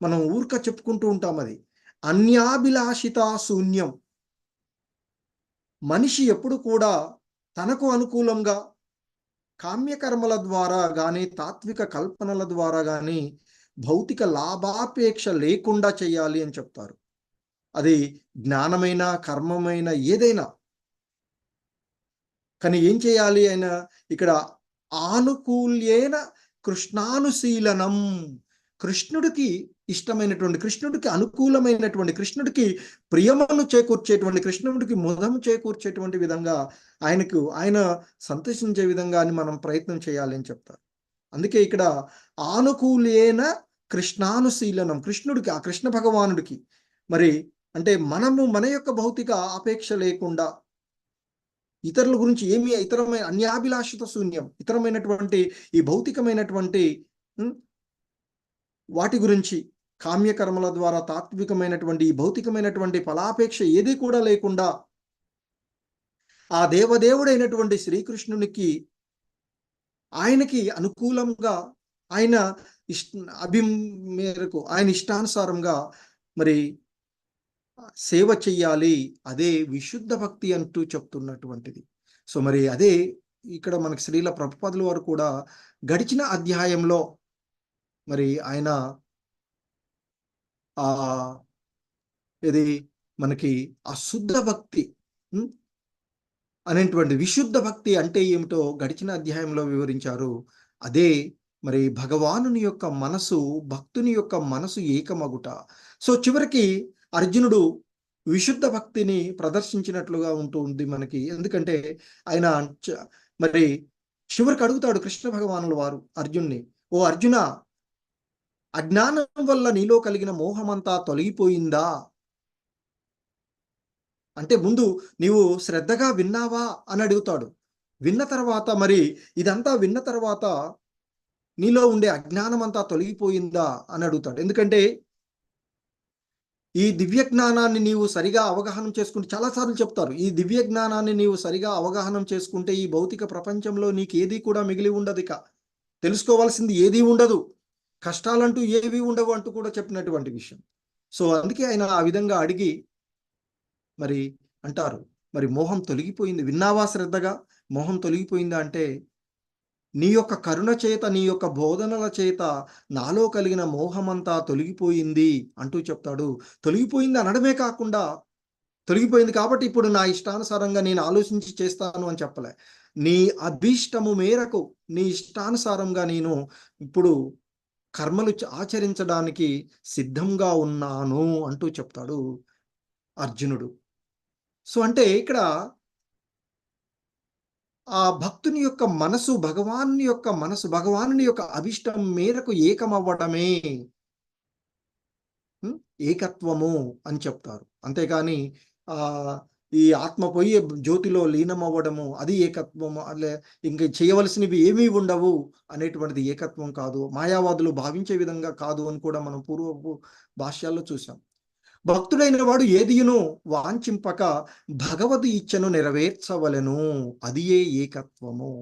మనం ఊరిక చెప్పుకుంటూ ఉంటాం, అది అన్యాభిలాషిత శూన్యం. మనిషి ఎప్పుడు కూడా తనకు అనుకూలంగా కామ్యకర్మల ద్వారా కానీ తాత్విక కల్పనల ద్వారా కానీ భౌతిక లాభాపేక్ష లేకుండా చేయాలి అని చెప్తారు. అది జ్ఞానమైన కర్మమైన ఏదైనా కానీ ఏం చేయాలి ఆయన ఇక్కడ ఆనుకూల్యేన కృష్ణానుశీలనం, కృష్ణుడికి ఇష్టమైనటువంటి, కృష్ణుడికి అనుకూలమైనటువంటి, కృష్ణుడికి ప్రియమను చేకూర్చేటువంటి, కృష్ణుడికి ముదము చేకూర్చేటువంటి విధంగా ఆయన సంతోషించే విధంగా అని మనం ప్రయత్నం చేయాలి అని చెప్తారు. అందుకే ఇక్కడ ఆనుకూలేన కృష్ణానుశీలనం, కృష్ణుడికి, ఆ కృష్ణ భగవానుడికి మరి అంటే మన యొక్క భౌతిక ఆపేక్ష లేకుండా ఇతరుల గురించి ఏమీ ఇతరమైన అన్యాభిలాషిత శూన్యం, ఇతరమైనటువంటి ఈ భౌతికమైనటువంటి వాటి గురించి కామ్యకర్మల ద్వారా తాత్వికమైనటువంటి ఈ భౌతికమైనటువంటి ఫలాపేక్ష ఏది కూడా లేకుండా ఆ దేవదేవుడైనటువంటి శ్రీకృష్ణునికి ఆయనకి అనుకూలంగా ఆయన మేరకు ఆయన ఇష్టానుసారంగా మరి సేవ చెయ్యాలి, అదే విశుద్ధ భక్తి అంటూ చెప్తున్నటువంటిది. సో మరి అదే ఇక్కడ మనకి శ్రీల ప్రభుపాదుల వారు కూడా గడిచిన అధ్యాయంలో మరి ఆయన ఇది మనకి అశుద్ధ భక్తి అనేటువంటి విశుద్ధ భక్తి అంటే ఏమిటో గడిచిన అధ్యాయంలో వివరించారు. అదే మరి భగవానుని యొక్క మనసు, భక్తుని యొక్క మనసు ఏకమగుట. సో చివరికి అర్జునుడు విశుద్ధ భక్తిని ప్రదర్శించినట్లుగా ఉంటుంది మనకి. ఎందుకంటే ఆయన మరి చివరికి అడుగుతాడు కృష్ణ భగవానుల వారు అర్జున్ని, ఓ అర్జున, అజ్ఞానం వల్ల నీలో కలిగిన మోహమంతా తొలగిపోయిందా? అంటే ముందు నీవు శ్రద్ధగా విన్నావా అని అడుగుతాడు. విన్న తర్వాత మరి ఇదంతా విన్న తర్వాత నీలో ఉండే అజ్ఞానం అంతా తొలగిపోయిందా అని అడుగుతాడు. ఎందుకంటే ఈ దివ్య జ్ఞానాన్ని నీవు సరిగా అవగాహన చేసుకుంటే, చాలాసార్లు చెప్తారు, ఈ దివ్య జ్ఞానాన్ని నీవు సరిగా అవగాహన చేసుకుంటే ఈ భౌతిక ప్రపంచంలో నీకేది కూడా మిగిలి ఉండదు, ఇక తెలుసుకోవాల్సింది ఏదీ ఉండదు, కష్టాలంటూ ఏవి ఉండవు అంటూ కూడా చెప్పినటువంటి విషయం. సో అందుకే ఆయన ఆ విధంగా అడిగి మరి అంటారు, మరి మోహం తొలగిపోయింది, విన్నావా శ్రద్ధగా? మోహం తొలగిపోయిందా అంటే నీ యొక్క కరుణ చేత, నీ యొక్క బోధనల చేత నాలో కలిగిన మోహమంతా తొలగిపోయింది అంటూ చెప్తాడు. తొలగిపోయింది అనడమే కాకుండా, తొలగిపోయింది కాబట్టి ఇప్పుడు నా ఇష్టానుసారంగా నేను ఆలోచించి చేస్తాను అని చెప్పలే, నీ అభీష్టము మేరకు నీ ఇష్టానుసారంగా నేను ఇప్పుడు కర్మలు ఆచరించడానికి సిద్ధంగా ఉన్నాను అంటూ చెప్తాడు అర్జునుడు. సో అంటే ఇక్కడ ఆ భక్తుని యొక్క మనసు భగవానుని యొక్క మనసు, భగవానుని యొక్క అభిష్టం మేరకు ఏకమవ్వడమే ఏకత్వము అని చెప్తారు. అంతేకాని ఈ ఆత్మ పోయి జ్యోతిలో లీనమవ్వడము అది ఏకత్వము, అలే ఇంక చేయవలసినవి ఏమీ ఉండవు అనేటువంటిది ఏకత్వం కాదు, మాయావాదులు భావించే విధంగా కాదు అని కూడా మనం పూర్వపు భాష్యాల్లో చూసాం. భక్తుడైన వాడు ఏదియును వాంఛింపక భగవద్ ఇచ్ఛను నెరవేర్చవలెను, అది ఏకత్వము.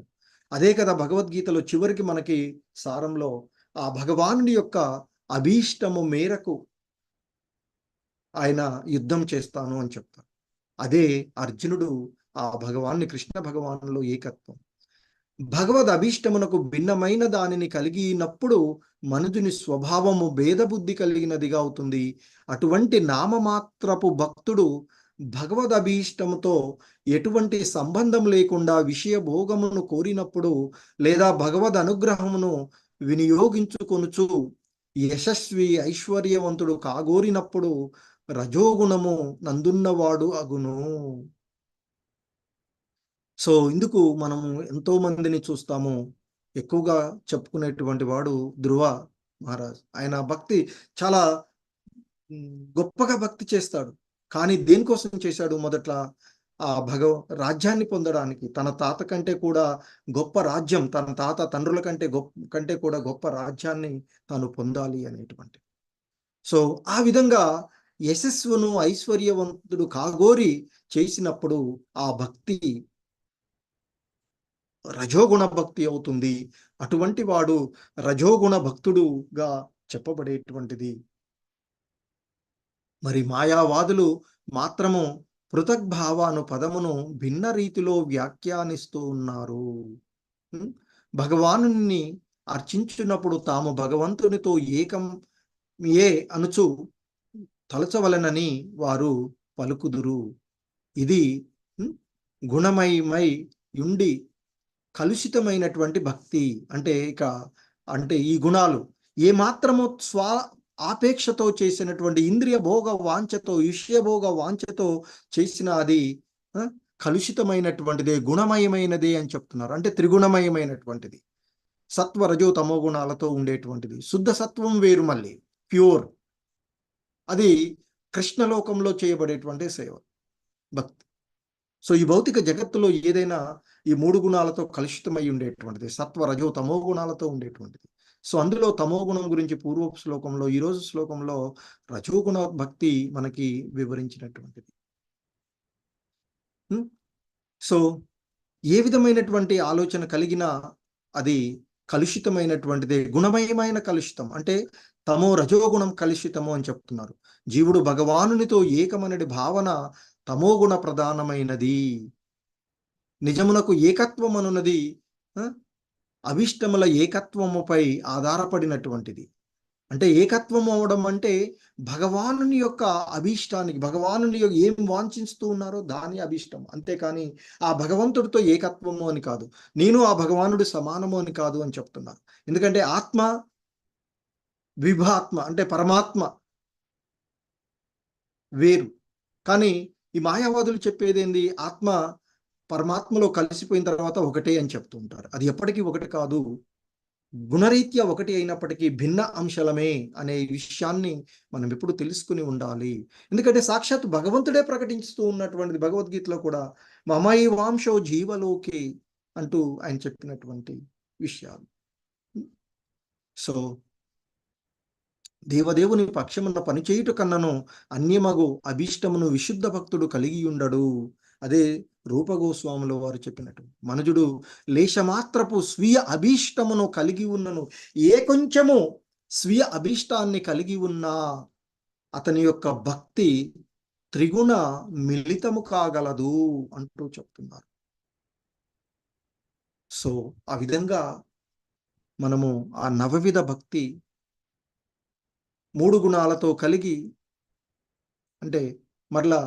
అదే కదా భగవద్గీతలో చివరికి మనకి సారంలో ఆ భగవానుడి యొక్క అభీష్టము మేరకు ఆయన యుద్ధం చేస్తాను అని చెప్తారు. అదే అర్జునుడు ఆ భగవాన్ని, కృష్ణ భగవానులో ఏకత్వం. భగవద్ అభీష్టమునకు భిన్నమైన దానిని కలిగినప్పుడు మనుజుని స్వభావము భేదబుద్ధి కలిగినదిగా అవుతుంది. అటువంటి నామమాత్రపు భక్తుడు భగవద్ అభీష్టముతో ఎటువంటి సంబంధం లేకుండా విషయ భోగమును కోరినప్పుడు లేదా భగవద్ అనుగ్రహమును వినియోగించుకొనుచు యశస్వి ఐశ్వర్యవంతుడు కాగోరినప్పుడు రజోగుణము నందున్నవాడు అగును. సో ఇందుకు మనము ఎంతో మందిని చూస్తాము. ఎక్కువగా చెప్పుకునేటువంటి వాడు ధ్రువ మహారాజ్. ఆయన భక్తి చాలా గొప్పగా భక్తి చేస్తాడు. కానీ దేనికోసం చేశాడు? మొదట్లో ఆ రాజ్యాన్ని పొందడానికి, తన తాత కంటే కూడా గొప్ప రాజ్యం, తన తాత తండ్రుల కంటే కూడా గొప్ప రాజ్యాన్ని తాను పొందాలి అనేటువంటి. సో ఆ విధంగా యశస్సును ఐశ్వర్యవంతుడు కాగోరి చేసినప్పుడు ఆ భక్తి రజోగుణ భక్తి అవుతుంది. అటువంటి వాడు రజోగుణ భక్తుడుగా చెప్పబడేటువంటిది. మరి మాయావాదులు మాత్రము పృథగ్భావ అను పదమును భిన్న రీతిలో వ్యాఖ్యానిస్తూ ఉన్నారు. భగవానుని అర్చించినప్పుడు తాము భగవంతునితో ఏకం అనుచు తలచవలనని వారు పలుకుదురు. ఇది గుణమయమై ఉండి కలుషితమైనటువంటి భక్తి. అంటే ఈ గుణాలు ఏమాత్రము ఆపేక్షతో చేసినటువంటి ఇంద్రియ భోగ వాంఛతో, విషయ భోగ వాంఛతో చేసిన అది కలుషితమైనటువంటిదే, గుణమయమైనదే అని చెప్తున్నారు. అంటే త్రిగుణమయమైనటువంటిది, సత్వ రజో తమో గుణాలతో ఉండేటువంటిది. శుద్ధ సత్వం వేరు, మళ్ళీ ప్యూర్. అది కృష్ణలోకంలో చేయబడేటువంటి సేవ, భక్తి. సో ఈ భౌతిక జగత్తులో ఏదైనా ఈ మూడు గుణాలతో కలుషితమై ఉండేటువంటిది, సత్వ రజో తమో గుణాలతో ఉండేటువంటిది. సో అందులో తమో గుణం గురించి పూర్వపు శ్లోకంలో, ఈరోజు శ్లోకంలో రజోగుణ భక్తి మనకి వివరించినటువంటిది. సో ఏ విధమైనటువంటి ఆలోచన కలిగినా అది కలుషితమైనటువంటిదే, గుణమయమైన కలుషితం. అంటే తమో రజోగుణం కలుషితము అని చెప్తున్నారు. జీవుడు భగవానునితో ఏకమనడి భావన తమోగుణ ప్రధానమైనది. నిజమునకు ఏకత్వం అనున్నది అభిష్టముల ఏకత్వముపై ఆధారపడినటువంటిది. అంటే ఏకత్వం అవడం అంటే భగవానుని యొక్క అభీష్టానికి, భగవానుని ఏం వాంఛిస్తూ ఉన్నారో దాని అభీష్టం. అంతేకాని ఆ భగవంతుడితో ఏకత్వము అని కాదు, నేను ఆ భగవానుడి సమానము అని కాదు అని చెప్తున్నారు. ఎందుకంటే ఆత్మ విభాత్మ, అంటే పరమాత్మ వేరు. కానీ ఈ మాయావాదులు చెప్పేది ఏంది? ఆత్మ పరమాత్మలో కలిసిపోయిన తర్వాత ఒకటే అని చెప్తూ ఉంటారు. అది ఎప్పటికీ ఒకటి కాదు, గుణరీత్యా ఒకటి అయినప్పటికీ భిన్న అంశలమే అనే విషయాన్ని మనం ఎప్పుడు తెలుసుకుని ఉండాలి. ఎందుకంటే సాక్షాత్ భగవంతుడే ప్రకటిస్తూ ఉన్నటువంటిది భగవద్గీతలో కూడా, మమైవాంశో జీవలోకే అంటూ ఆయన చెప్పినటువంటి విషయాలు. సో దేవదేవుని పక్షమున పనిచేయుట కన్నను అన్యమగు అభీష్టమును విశుద్ధ భక్తుడు కలిగి ఉండడు. అదే రూపగోస్వాముల వారు చెప్పినట్టు, మనుజుడు లేశమాత్రపు స్వీయ అభీష్టమును కలిగి ఉన్నను, ఏ కొంచెము స్వీయ అభీష్టాన్ని కలిగి ఉన్నా అతని యొక్క భక్తి త్రిగుణ మిళితము కాగలదు అంటూ చెప్తున్నారు. సో ఆ విధంగా మనము ఆ నవవిధ భక్తి మూడు గుణాలతో కలిగి, అంటే మరలా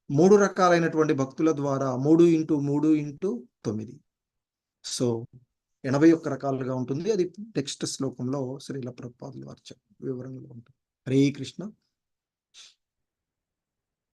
3 రకాలైనటువంటి భక్తుల ద్వారా 3x3x9, సో 81 రకాలుగా ఉంటుంది. అది టెక్స్ట్ శ్లోకంలో శ్రీల ప్రభుపాదుల వారి వివరణలో ఉంటుంది. హరే కృష్ణ.